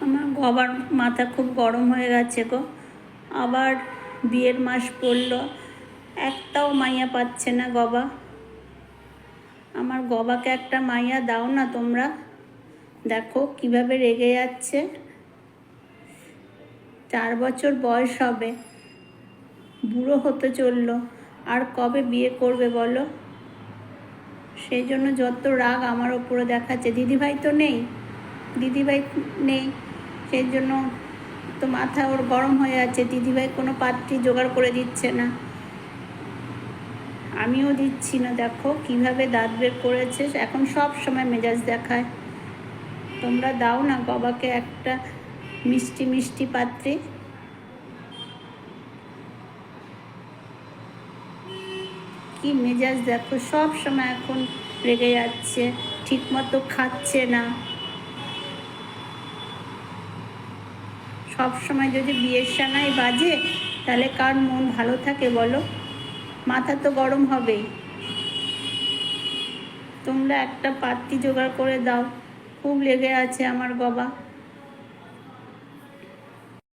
আমার গবার মাথা খুব গরম হয়ে গেছে গো। আবার বিয়ের মাস পড়লো, একটাও মাইয়া পাচ্ছে না গবা। আমার গবাকে একটা মাইয়া দাও না তোমরা। দেখো কিভাবে রেগে যাচ্ছে। 4 বছর বয়স হবে, বুড়ো হতে চললো, আর কবে বিয়ে করবে বলো? সেই জন্য যত রাগ আমার ওপরে দেখাচ্ছে। দিদিভাই তো নেই, দিদিভাই নেই, সেই জন্য তো মাথা ওর গরম হয়ে আছে। দিদিভাই কোনো পাত্রী জোগাড় করে দিচ্ছে না, আমিও দিচ্ছি না। দেখো কিভাবে দাঁত বের করেছে, এখন সব সময় মেজাজ দেখায়। তোমরা দাও না বাবাকে একটা মিষ্টি মিষ্টি পাত্রী। কি মেজাজ দেখো, সব সময় এখন রেগে যাচ্ছে, ঠিক মতো খাচ্ছে না। সব সময় যদি বিয়ের সানাই বাজে, তাহলে কার মন ভালো থাকে বলো? মাথা তো গরম হবেই। তোমরা একটা পাত্রী জোগাড় করে দাও, খুব লেগে আছে আমার বাবা।